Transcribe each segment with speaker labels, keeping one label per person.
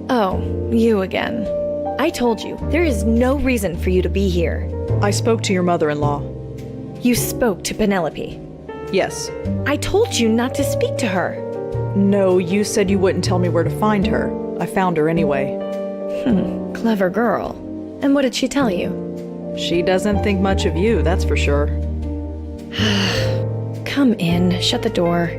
Speaker 1: Oh, you again. I told you, there is no reason for you to be here.
Speaker 2: I spoke to your mother-in-law.
Speaker 1: You spoke to Penelope.
Speaker 2: Yes.
Speaker 1: I told you not to speak to her.
Speaker 2: No, you said you wouldn't tell me where to find her. I found her anyway.
Speaker 1: Clever girl. And what did she tell you?
Speaker 2: She doesn't think much of you, that's for sure.
Speaker 1: Come in, shut the door.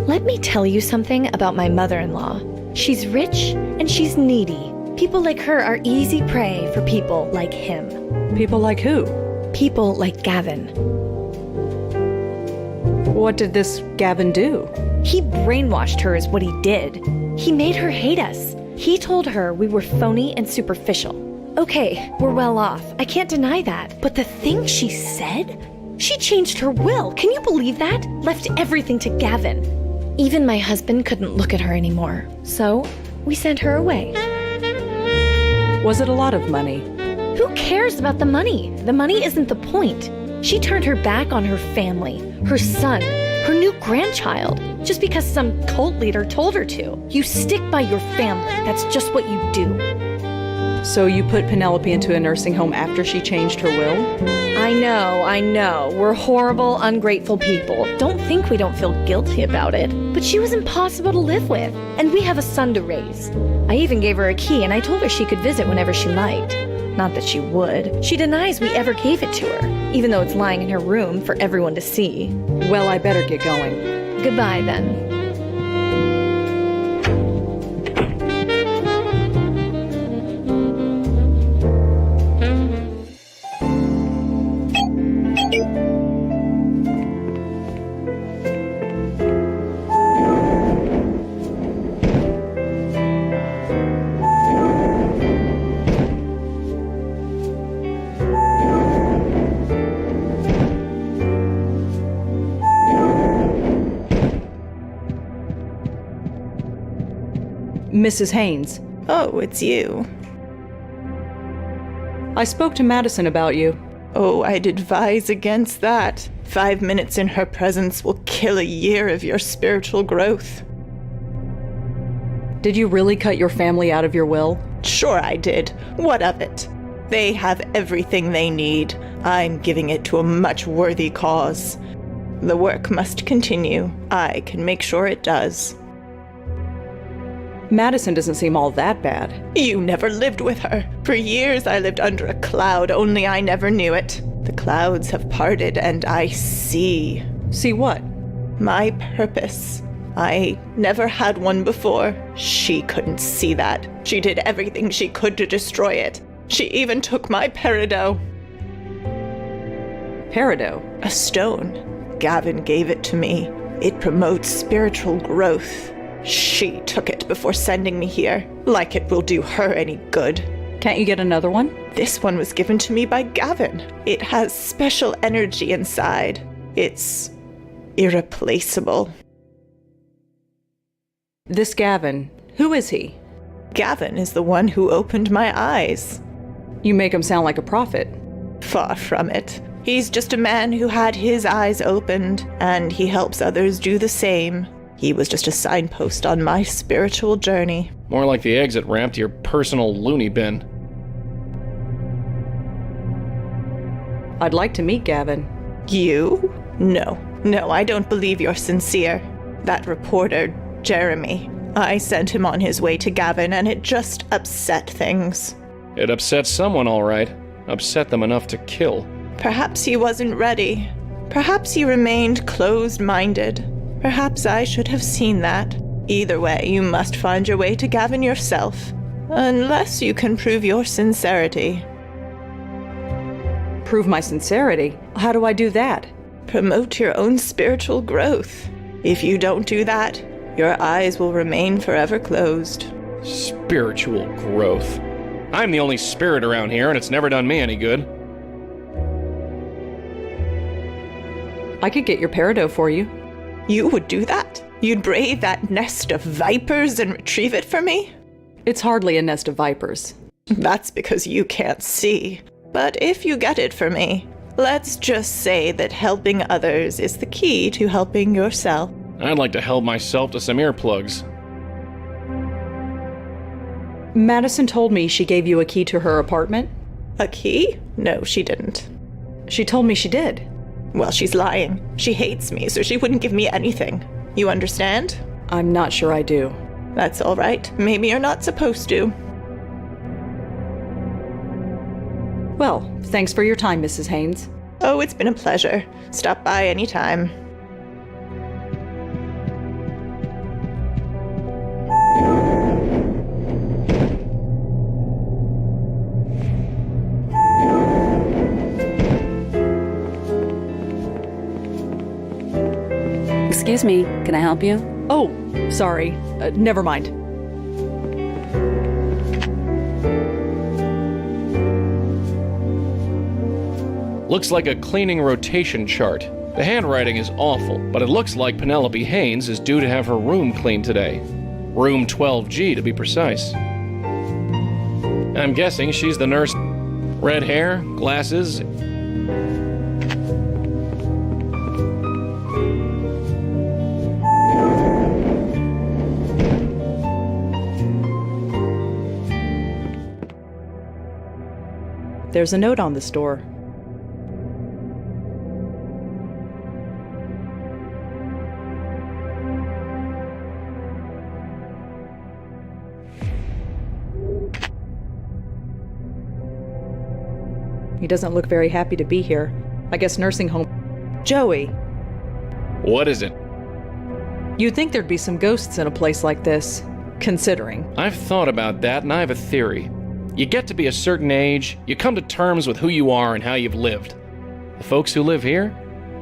Speaker 1: Let me tell you something about my mother-in-law. She's rich and she's needy. People like her are easy prey for people like him.
Speaker 2: People like who?
Speaker 1: People like Gavin.
Speaker 2: What did this Gavin do?
Speaker 1: He brainwashed her is what he did. He made her hate us. He told her we were phony and superficial. Okay, we're well off. I can't deny that. But the thing she said? She changed her will. Can you believe that? Left everything to Gavin. Even my husband couldn't look at her anymore. So, we sent her away.
Speaker 2: Was it a lot of money?
Speaker 1: Who cares about the money? The money isn't the point. She turned her back on her family, her son, her new grandchild, just because some cult leader told her to. You stick by your family. That's just what you do.
Speaker 2: So you put Penelope into a nursing home after she changed her will?
Speaker 1: I know. We're horrible, ungrateful people. Don't think we don't feel guilty about it. But she was impossible to live with, and we have a son to raise. I even gave her a key, and I told her she could visit whenever she liked. Not that she would. She denies we ever gave it to her, even though it's lying in her room for everyone to see.
Speaker 2: Well, I better get going.
Speaker 1: Goodbye, then.
Speaker 2: Mrs. Haynes.
Speaker 3: Oh, it's you.
Speaker 2: I spoke to Madison about you.
Speaker 3: Oh, I'd advise against that. 5 minutes in her presence will kill a year of your spiritual growth.
Speaker 2: Did you really cut your family out of your will?
Speaker 3: Sure I did. What of it? They have everything they need. I'm giving it to a much worthy cause. The work must continue. I can make sure it does.
Speaker 2: Madison doesn't seem all that bad.
Speaker 3: You never lived with her. For years I lived under a cloud, only I never knew it. The clouds have parted and I see.
Speaker 2: See what?
Speaker 3: My purpose. I never had one before. She couldn't see that. She did everything she could to destroy it. She even took my peridot.
Speaker 2: Peridot?
Speaker 3: A stone. Gavin gave it to me. It promotes spiritual growth. She took it before sending me here, like it will do her any good.
Speaker 2: Can't you get another one?
Speaker 3: This one was given to me by Gavin. It has special energy inside. It's irreplaceable.
Speaker 2: This Gavin, who is he?
Speaker 3: Gavin is the one who opened my eyes.
Speaker 2: You make him sound like a prophet.
Speaker 3: Far from it. He's just a man who had his eyes opened, and he helps others do the same. He was just a signpost on my spiritual journey.
Speaker 4: More like the exit ramp to your personal loony bin.
Speaker 2: I'd like to meet Gavin.
Speaker 3: You? No, I don't believe you're sincere. That reporter, Jeremy, I sent him on his way to Gavin and it just upset things.
Speaker 4: It upset someone, all right. Upset them enough to kill.
Speaker 3: Perhaps he wasn't ready. Perhaps he remained closed-minded. Perhaps I should have seen that. Either way, you must find your way to Gavin yourself. Unless you can prove your sincerity.
Speaker 2: Prove my sincerity? How do I do that?
Speaker 3: Promote your own spiritual growth. If you don't do that, your eyes will remain forever closed.
Speaker 4: Spiritual growth. I'm the only spirit around here, and it's never done me any good.
Speaker 2: I could get your peridot for you.
Speaker 3: You would do that? You'd brave that nest of vipers and retrieve it for me?
Speaker 2: It's hardly a nest of vipers.
Speaker 3: That's because you can't see. But if you get it for me, Let's just say that helping others is the key to helping yourself.
Speaker 4: I'd like to help myself to some earplugs.
Speaker 2: Madison told me she gave you a key to her apartment.
Speaker 3: A key? No, she didn't.
Speaker 2: She told me she did.
Speaker 3: Well, she's lying. She hates me, so she wouldn't give me anything. You understand?
Speaker 2: I'm not sure I do.
Speaker 3: That's all right. Maybe you're not supposed to.
Speaker 2: Well, thanks for your time, Mrs. Haynes.
Speaker 3: Oh, it's been a pleasure. Stop by anytime.
Speaker 5: Excuse me, can I help you?
Speaker 2: Oh, sorry. Never mind.
Speaker 4: Looks like a cleaning rotation chart. The handwriting is awful, but it looks like Penelope Haynes is due to have her room cleaned today. Room 12G to be precise. I'm guessing she's the nurse. Red hair, glasses.
Speaker 2: There's a note on this door. He doesn't look very happy to be here. I guess nursing home. Joey,
Speaker 4: What is it?
Speaker 2: you'd think there'd be some ghosts in a place like this, considering.
Speaker 4: I've thought about that, and I have a theory. You get to be a certain age, you come to terms with who you are and how you've lived. The folks who live here,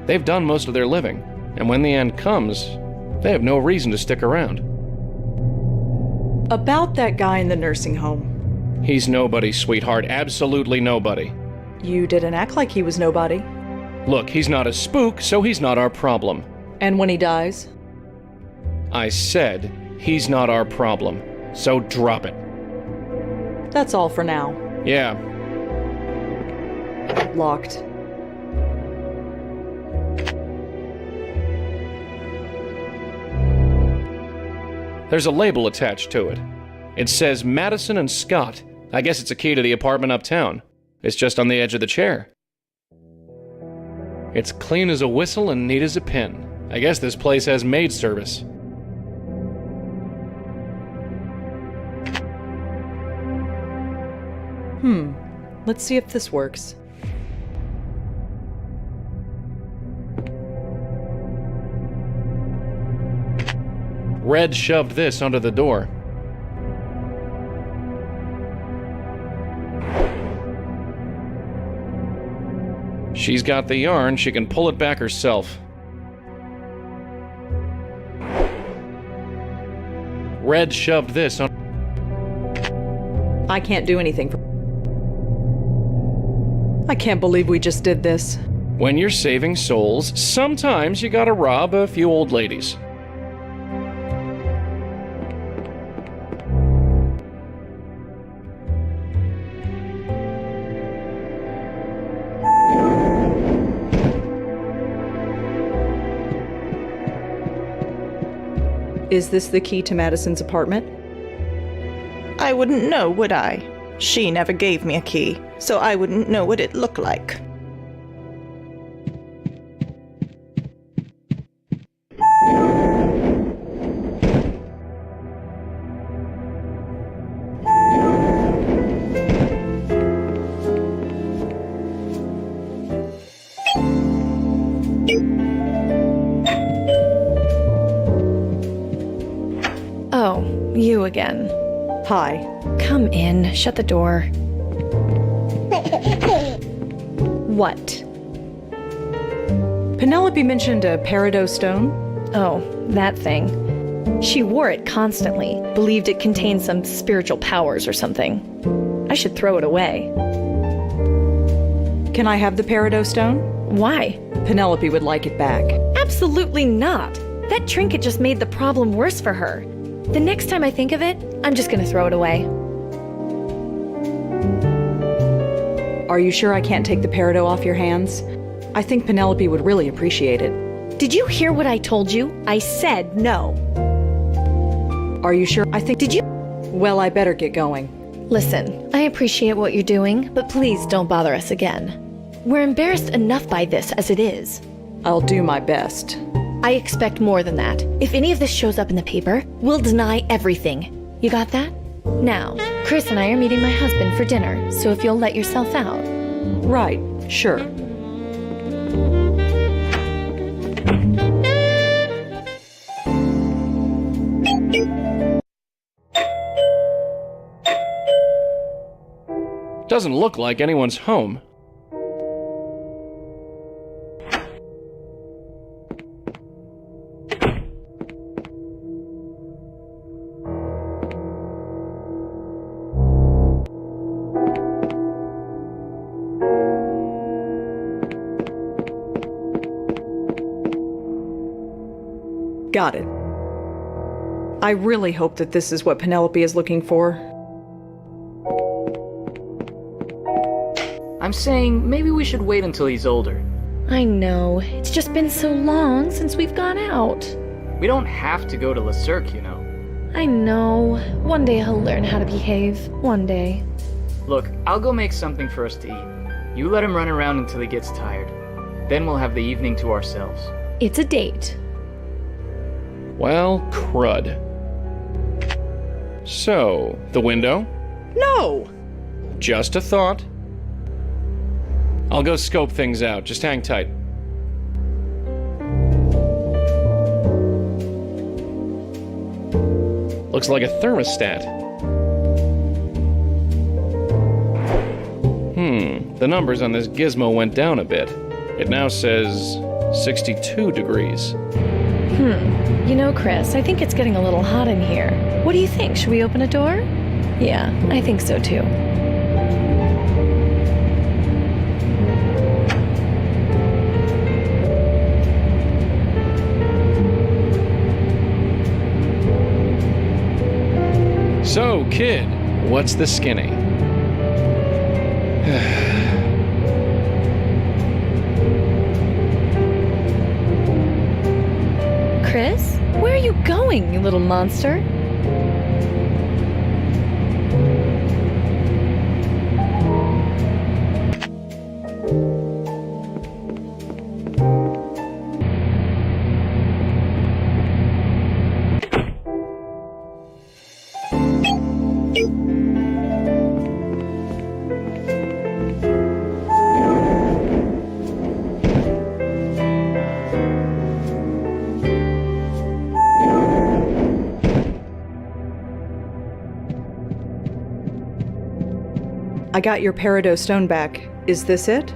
Speaker 4: they've done most of their living, and when the end comes, they have no reason to stick around.
Speaker 2: About that guy in the nursing home.
Speaker 4: He's nobody, sweetheart, absolutely nobody.
Speaker 2: You didn't act like he was nobody.
Speaker 4: Look, he's not a spook, so he's not our problem.
Speaker 2: And when he dies?
Speaker 4: I said, he's not our problem, so drop it.
Speaker 2: That's all for now.
Speaker 4: Yeah,
Speaker 2: Locked.
Speaker 4: there's a label attached to it. It says Madison and Scott. I guess it's a key to the apartment uptown. It's just on the edge of the chair. It's clean as a whistle and neat as a pin. I guess this place has maid service.
Speaker 2: Let's see if this works.
Speaker 4: Red shoved this under the door. She's got the yarn, she can pull it back herself. Red shoved this on.
Speaker 2: I can't do anything for. I can't believe we just did this.
Speaker 4: When you're saving souls, sometimes you gotta rob a few old ladies.
Speaker 2: Is this the key to Madison's apartment?
Speaker 3: I wouldn't know, would I? She never gave me a key, so I wouldn't know what it looked like.
Speaker 1: Oh, you again.
Speaker 2: Hi.
Speaker 1: Come in, shut the door. What?
Speaker 2: Penelope mentioned a peridot stone.
Speaker 1: Oh, that thing. She wore it constantly, believed it contained some spiritual powers or something. I should throw it away.
Speaker 2: Can I have the peridot stone?
Speaker 1: Why?
Speaker 2: Penelope would like it back.
Speaker 1: Absolutely not. That trinket just made the problem worse for her. The next time I think of it, I'm just gonna throw it away.
Speaker 2: Are you sure I can't take the peridot off your hands? I think Penelope would really appreciate it.
Speaker 1: Did you hear what I told you? I said no.
Speaker 2: Are you sure?
Speaker 1: Did you?
Speaker 2: Well, I better get going.
Speaker 1: Listen, I appreciate what you're doing, but please don't bother us again. We're embarrassed enough by this as it is.
Speaker 2: I'll do my best.
Speaker 1: I expect more than that. If any of this shows up in the paper, we'll deny everything. You got that? Now, Chris and I are meeting my husband for dinner, so if you'll let yourself out.
Speaker 2: Right, sure.
Speaker 4: Doesn't look like anyone's home.
Speaker 2: Got it. I really hope that this is what Penelope is looking for.
Speaker 6: I'm saying maybe we should wait until he's older.
Speaker 1: I know. It's just been so long since we've gone out.
Speaker 6: We don't have to go to Le Cirque, you know.
Speaker 1: I know. One day he'll learn how to behave. One day.
Speaker 6: Look, I'll go make something for us to eat. You let him run around until he gets tired. Then we'll have the evening to ourselves.
Speaker 1: It's a date.
Speaker 4: Well, crud. So, the window?
Speaker 2: No!
Speaker 4: Just a thought. I'll go scope things out. Just hang tight. Looks like a thermostat. The numbers on this gizmo went down a bit. It now says 62 degrees.
Speaker 1: You know, Chris, I think it's getting a little hot in here. What do you think? Should we open a door? Yeah, I think so too.
Speaker 4: So, kid, what's the skinny?
Speaker 1: Chris, where are you going, you little monster?
Speaker 2: I got your peridot stone back. Is this it?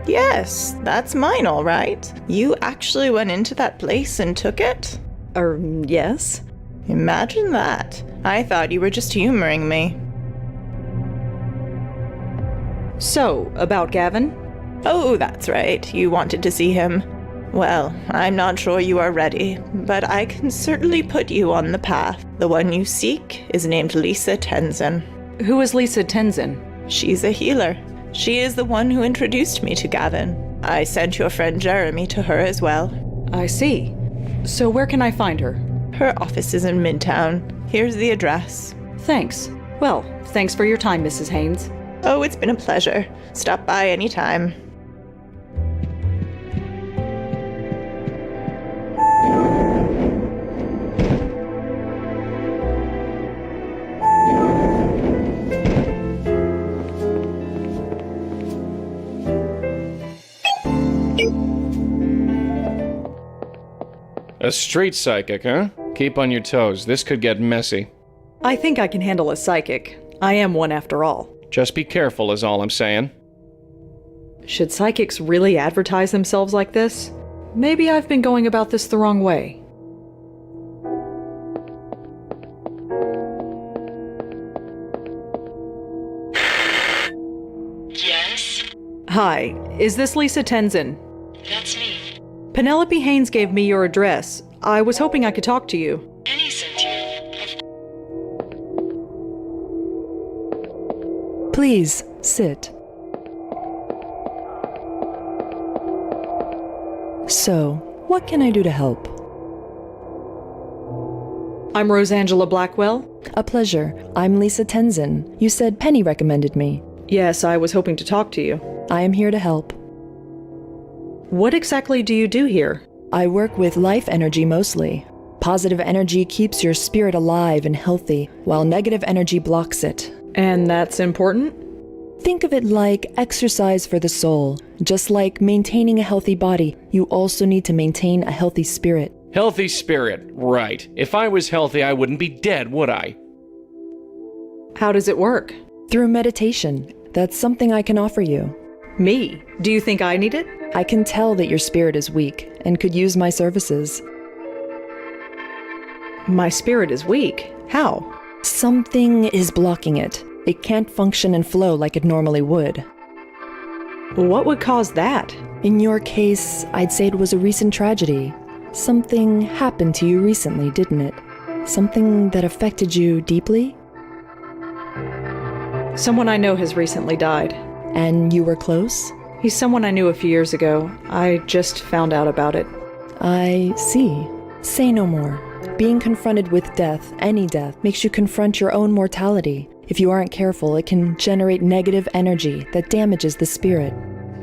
Speaker 3: Yes, that's mine, all right. You actually went into that place and took it?
Speaker 2: Yes?
Speaker 3: Imagine that. I thought you were just humoring me.
Speaker 2: So, about Gavin?
Speaker 3: Oh, that's right. You wanted to see him. Well, I'm not sure you are ready, but I can certainly put you on the path. The one you seek is named Lisa Tenzin.
Speaker 2: Who is Lisa Tenzin?
Speaker 3: She's a healer. She is the one who introduced me to Gavin. I sent your friend Jeremy to her as well.
Speaker 2: I see. So where can I find her?
Speaker 3: Her office is in Midtown. Here's the address.
Speaker 2: Thanks. Well, thanks for your time, Mrs. Haynes.
Speaker 3: Oh, it's been a pleasure. Stop by anytime.
Speaker 4: A street psychic, huh? Keep on your toes. This could get messy.
Speaker 2: I think I can handle a psychic. I am one after all.
Speaker 4: Just be careful is all I'm saying.
Speaker 2: Should psychics really advertise themselves like this? Maybe I've been going about this the wrong way.
Speaker 7: Yes,
Speaker 2: Hi, is this Lisa Tenzin?
Speaker 7: that's me.
Speaker 2: Penelope Haynes gave me your address. I was hoping I could talk to you.
Speaker 7: Penny sent you.
Speaker 8: Please, sit. So, what can I do to help?
Speaker 2: I'm Rosangela Blackwell.
Speaker 8: A pleasure. I'm Lisa Tenzin. You said Penny recommended me.
Speaker 2: Yes, I was hoping to talk to you.
Speaker 8: I am here to help.
Speaker 2: What exactly do you do here?
Speaker 8: I work with life energy mostly. Positive energy keeps your spirit alive and healthy, while negative energy blocks it.
Speaker 2: And that's important?
Speaker 8: Think of it like exercise for the soul. Just like maintaining a healthy body, you also need to maintain a healthy spirit.
Speaker 4: Healthy spirit, right. If I was healthy, I wouldn't be dead, would I?
Speaker 2: How does it work?
Speaker 8: Through meditation. That's something I can offer you.
Speaker 2: Me? Do you think I need it?
Speaker 8: I can tell that your spirit is weak and could use my services.
Speaker 2: My spirit is weak. How?
Speaker 8: Something is blocking it. It can't function and flow like it normally would.
Speaker 2: What would cause that?
Speaker 8: In your case, I'd say it was a recent tragedy. Something happened to you recently, didn't it? Something that affected you deeply?
Speaker 2: Someone I know has recently died.
Speaker 8: And you were close?
Speaker 2: He's someone I knew a few years ago. I just found out about it.
Speaker 8: I see. Say no more. Being confronted with death, any death, makes you confront your own mortality. If you aren't careful, it can generate negative energy that damages the spirit.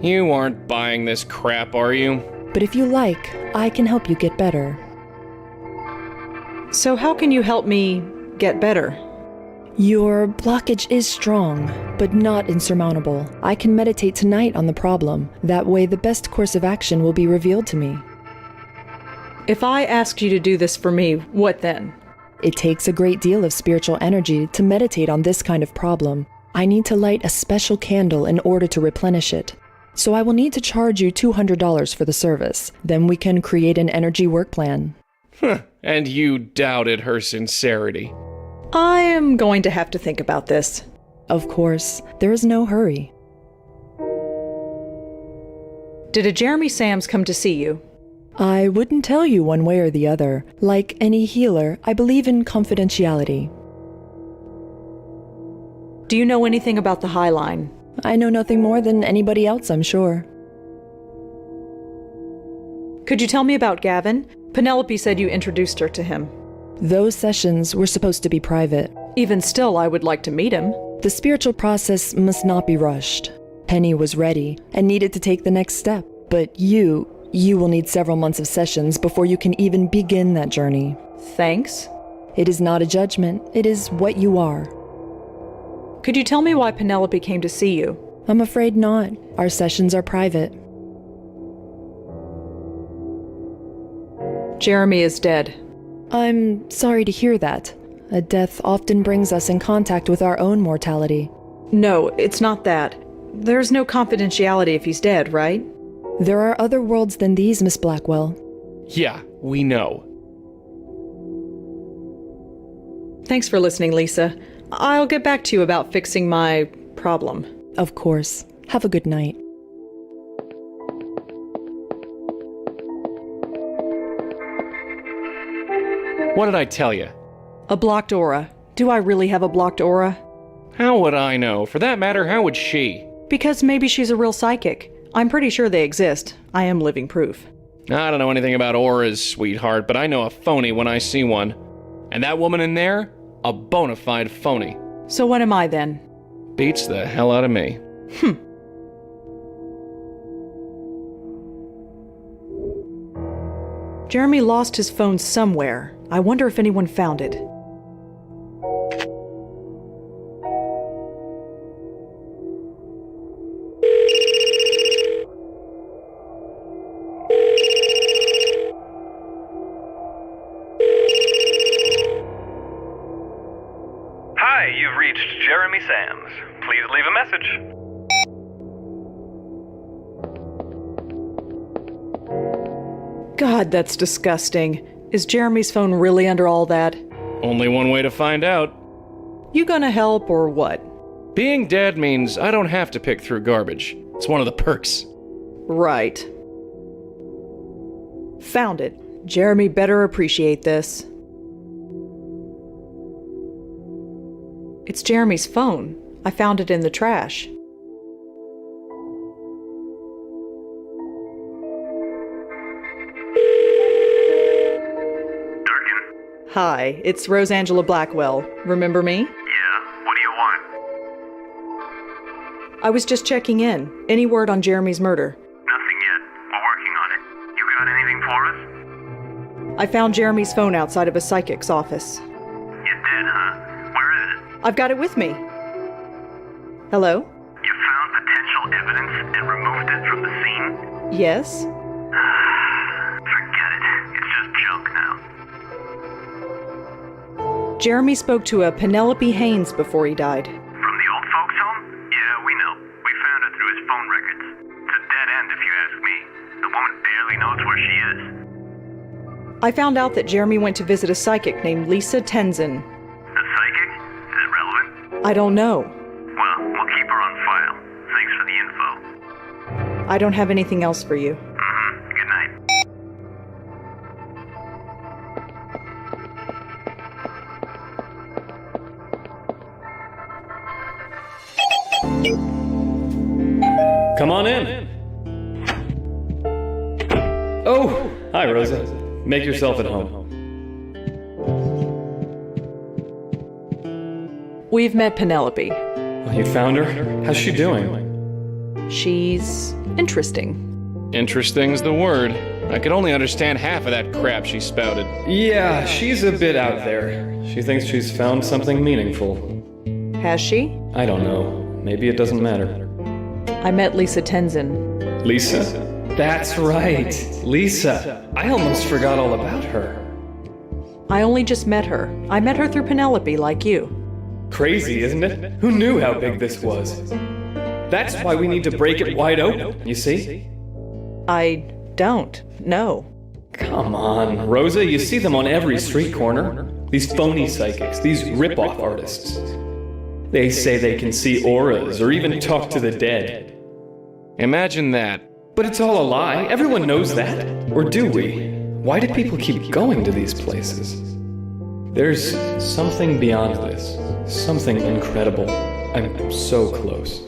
Speaker 4: You aren't buying this crap, are you?
Speaker 8: But if you like, I can help you get better.
Speaker 2: So how can you help me get better?
Speaker 8: Your blockage is strong, but not insurmountable. I can meditate tonight on the problem. That way, the best course of action will be revealed to me.
Speaker 2: If I asked you to do this for me, what then?
Speaker 8: It takes a great deal of spiritual energy to meditate on this kind of problem. I need to light a special candle in order to replenish it. So I will need to charge you $200 for the service. Then we can create an energy work plan.
Speaker 4: And you doubted her sincerity.
Speaker 2: I am going to have to think about this.
Speaker 8: Of course, there is no hurry.
Speaker 2: Did a Jeremy Sams come to see you?
Speaker 8: I wouldn't tell you one way or the other. Like any healer, I believe in confidentiality.
Speaker 2: Do you know anything about the High Line?
Speaker 8: I know nothing more than anybody else, I'm sure.
Speaker 2: Could you tell me about Gavin? Penelope said you introduced her to him.
Speaker 8: Those sessions were supposed to be private.
Speaker 2: Even still, I would like to meet him.
Speaker 8: The spiritual process must not be rushed. Penny was ready and needed to take the next step. But you will need several months of sessions before you can even begin that journey.
Speaker 2: Thanks.
Speaker 8: It is not a judgment. It is what you are.
Speaker 2: Could you tell me why Penelope came to see you?
Speaker 8: I'm afraid not. Our sessions are private.
Speaker 2: Jeremy is dead.
Speaker 8: I'm sorry to hear that. A death often brings us in contact with our own mortality.
Speaker 2: No, it's not that. There's no confidentiality if he's dead, right?
Speaker 8: There are other worlds than these, Miss Blackwell.
Speaker 4: Yeah, we know.
Speaker 2: Thanks for listening, Lisa. I'll get back to you about fixing my problem.
Speaker 8: Of course. Have a good night.
Speaker 4: What did I tell you?
Speaker 2: A blocked aura. Do I really have a blocked aura?
Speaker 4: How would I know? For that matter, how would she?
Speaker 2: Because maybe she's a real psychic. I'm pretty sure they exist. I am living proof.
Speaker 4: I don't know anything about auras, sweetheart, but I know a phony when I see one. And that woman in there? A bona fide phony.
Speaker 2: So what am I then?
Speaker 4: Beats the hell out of me.
Speaker 2: Jeremy lost his phone somewhere. I wonder if anyone found it.
Speaker 9: Hi, you've reached Jeremy Sams. Please leave a message.
Speaker 2: God, that's disgusting. Is Jeremy's phone really under all that?
Speaker 4: Only one way to find out.
Speaker 2: You gonna help or what?
Speaker 4: Being dead means I don't have to pick through garbage. It's one of the perks.
Speaker 2: Right. Found it. Jeremy better appreciate this. It's Jeremy's phone. I found it in the trash. Hi, it's Rosangela Blackwell. Remember me?
Speaker 9: Yeah, what do you want?
Speaker 2: I was just checking in. Any word on Jeremy's murder?
Speaker 9: Nothing yet. We're working on it. You got anything for us?
Speaker 2: I found Jeremy's phone outside of a psychic's office.
Speaker 9: You did, huh? Where is it?
Speaker 2: I've got it with me. Hello?
Speaker 9: You found potential evidence and removed it from the scene?
Speaker 2: Yes?
Speaker 9: Forget it. It's just junk now.
Speaker 2: Jeremy spoke to a Penelope Haynes before he died.
Speaker 9: From the old folks' home? Yeah, we know. We found her through his phone records. It's a dead end if you ask me. The woman barely knows where she is.
Speaker 2: I found out that Jeremy went to visit a psychic named Lisa Tenzin.
Speaker 9: A psychic? Is it relevant?
Speaker 2: I don't know.
Speaker 9: Well, we'll keep her on file. Thanks for the info.
Speaker 2: I don't have anything else for you.
Speaker 9: Good night.
Speaker 10: Come on in. Oh, hi, Rosa. Make yourself at home.
Speaker 2: We've met Penelope.
Speaker 10: Well, you found her? How's she doing?
Speaker 2: She's interesting.
Speaker 4: Interesting's the word. I could only understand half of that crap she spouted.
Speaker 10: Yeah, she's a bit out there. She thinks she's found something meaningful.
Speaker 2: Has she?
Speaker 10: I don't know. Maybe it doesn't matter.
Speaker 2: I met Lisa Tenzin.
Speaker 10: Lisa? That's right. Lisa. I almost forgot all about her.
Speaker 2: I only just met her. I met her through Penelope, like you.
Speaker 10: Crazy, isn't it? Who knew how big this was? That's why we need to break it wide open, you see?
Speaker 2: I don't know.
Speaker 10: Come on, Rosa, you see them on every street corner. These phony psychics, these rip-off artists. They say they can see auras or even talk to the dead.
Speaker 4: Imagine that.
Speaker 10: But it's all a lie. Everyone knows that. Or do we? Why do people keep going to these places? There's something beyond this. Something incredible. I'm so close.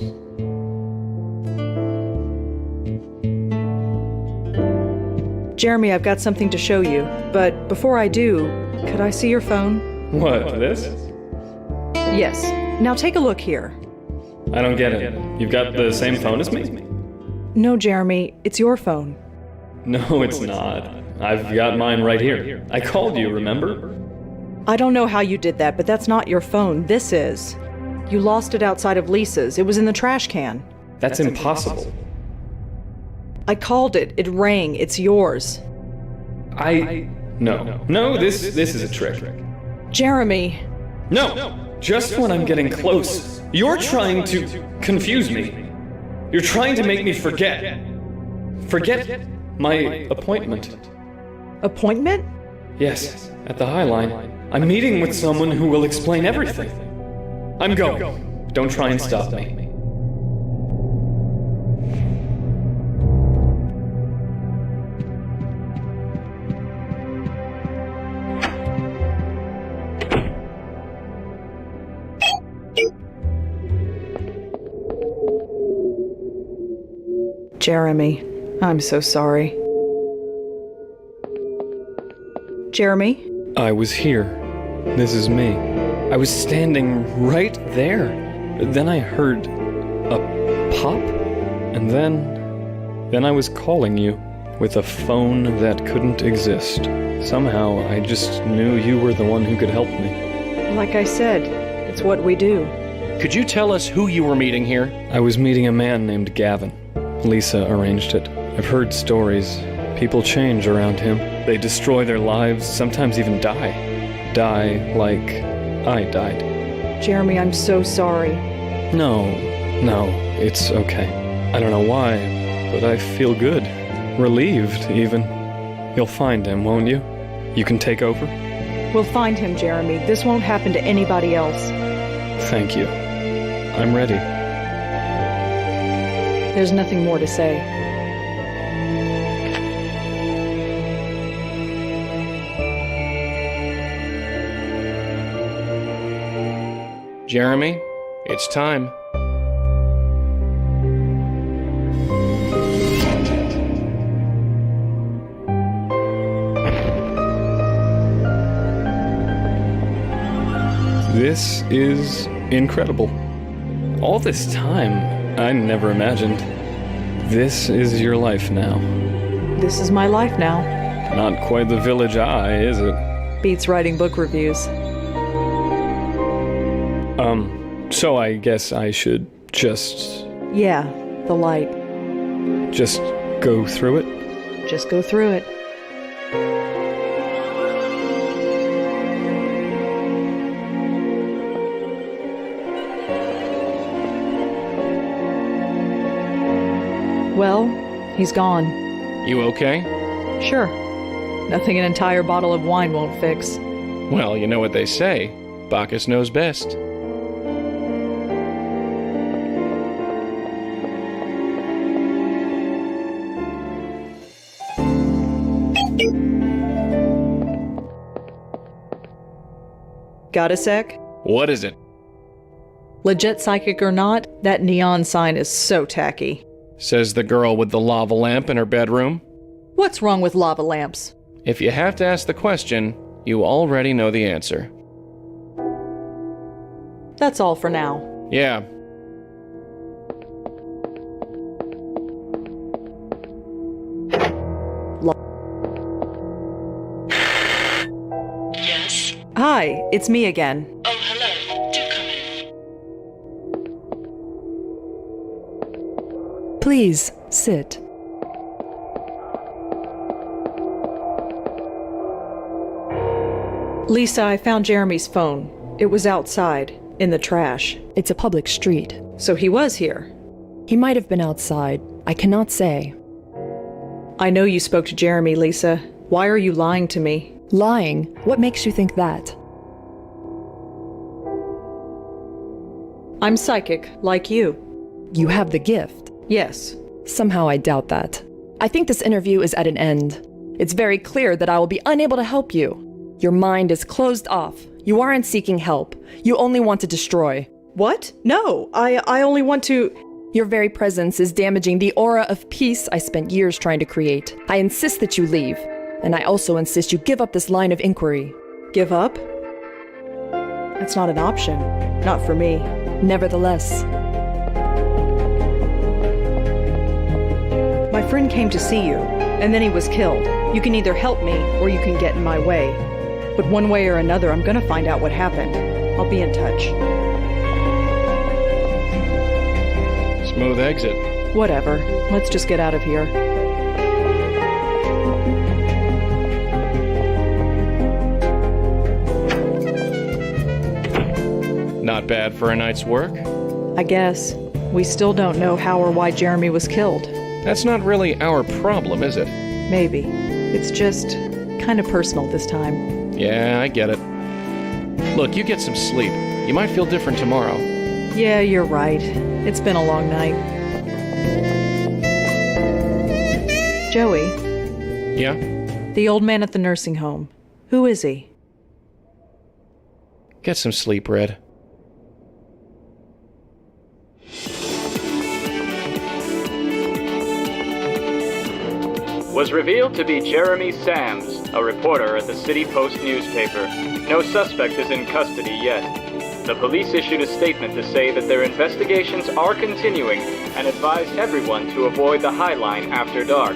Speaker 2: Jeremy, I've got something to show you. But before I do, could I see your phone?
Speaker 10: What, this?
Speaker 2: Yes. Now take a look here.
Speaker 10: I don't get it. You've got the same phone as me?
Speaker 2: No, Jeremy, it's your phone.
Speaker 10: No, it's not. I've got mine right here. I called you, remember?
Speaker 2: I don't know how you did that, but that's not your phone. This is. You lost it outside of Lisa's. It was in the trash can.
Speaker 10: That's impossible.
Speaker 2: I called it. It rang. It's yours.
Speaker 10: No, this is a trick.
Speaker 2: Jeremy.
Speaker 10: No! Just when I'm getting close, you're trying to confuse me. You're trying to make me forget. Forget my appointment.
Speaker 2: Appointment?
Speaker 10: Yes, at the High Line. I'm meeting with someone who will explain everything. I'm going. Don't try and stop me.
Speaker 2: Jeremy, I'm so sorry. Jeremy?
Speaker 10: I was here. This is me. I was standing right there. Then I heard a pop, and then I was calling you with a phone that couldn't exist. Somehow, I just knew you were the one who could help me.
Speaker 2: Like I said, it's what we do.
Speaker 4: Could you tell us who you were meeting here?
Speaker 10: I was meeting a man named Gavin. Lisa arranged it. I've heard stories. People change around him. They destroy their lives, sometimes even die. Die like I died.
Speaker 2: Jeremy, I'm so sorry.
Speaker 10: No, it's okay. I don't know why, but I feel good. Relieved, even. You'll find him, won't you? You can take over?
Speaker 2: We'll find him, Jeremy. This won't happen to anybody else.
Speaker 10: Thank you. I'm ready.
Speaker 2: There's nothing more to say.
Speaker 4: Jeremy, it's time.
Speaker 10: This is incredible. All this time, I never imagined. This is your life now.
Speaker 2: This is my life now.
Speaker 10: Not quite the village eye, is it?
Speaker 2: Beats writing book reviews.
Speaker 10: So I guess I should just...
Speaker 2: Yeah, the light.
Speaker 10: just go through it?
Speaker 2: Just go through it. Well, he's gone.
Speaker 4: You okay?
Speaker 2: Sure. Nothing an entire bottle of wine won't fix.
Speaker 4: Well, you know what they say. Bacchus knows best.
Speaker 2: Got a sec?
Speaker 4: What is it?
Speaker 2: Legit psychic or not, that neon sign is so tacky.
Speaker 4: Says the girl with the lava lamp in her bedroom.
Speaker 2: What's wrong with lava lamps?
Speaker 4: If you have to ask the question, you already know the answer.
Speaker 2: That's all for now.
Speaker 4: Yeah.
Speaker 7: Yes?
Speaker 2: Hi, it's me again.
Speaker 7: Oh, hello. Do come in.
Speaker 8: Please, sit.
Speaker 2: Lisa, I found Jeremy's phone. It was outside, in the trash.
Speaker 8: It's a public street.
Speaker 2: So he was here.
Speaker 8: He might have been outside. I cannot say.
Speaker 2: I know you spoke to Jeremy, Lisa. Why are you lying to me?
Speaker 8: Lying? What makes you think that?
Speaker 2: I'm psychic, like you.
Speaker 8: You have the gift.
Speaker 2: Yes.
Speaker 8: Somehow I doubt that. I think this interview is at an end. It's very clear that I will be unable to help you. Your mind is closed off. You aren't seeking help. You only want to destroy.
Speaker 2: What? No, I only want to...
Speaker 8: Your very presence is damaging the aura of peace I spent years trying to create. I insist that you leave. And I also insist you give up this line of inquiry.
Speaker 2: Give up? That's not an option. Not for me.
Speaker 8: Nevertheless.
Speaker 2: My friend came to see you, and then he was killed. You can either help me, or you can get in my way. But one way or another, I'm gonna find out what happened. I'll be in touch.
Speaker 4: Smooth exit.
Speaker 2: Whatever. Let's just get out of here.
Speaker 4: Not bad for a night's work.
Speaker 2: I guess. We still don't know how or why Jeremy was killed.
Speaker 4: That's not really our problem, is it?
Speaker 2: Maybe. It's just kind of personal this time.
Speaker 4: Yeah, I get it. Look, you get some sleep. You might feel different tomorrow.
Speaker 2: Yeah, you're right. It's been a long night. Joey,
Speaker 4: Yeah?
Speaker 2: the old man at the nursing home. Who is he?
Speaker 4: Get some sleep, Red.
Speaker 6: Was revealed to be Jeremy Sams, a reporter at the City Post newspaper. No suspect is in custody yet. The police issued a statement to say that their investigations are continuing and advised everyone to avoid the High Line after dark.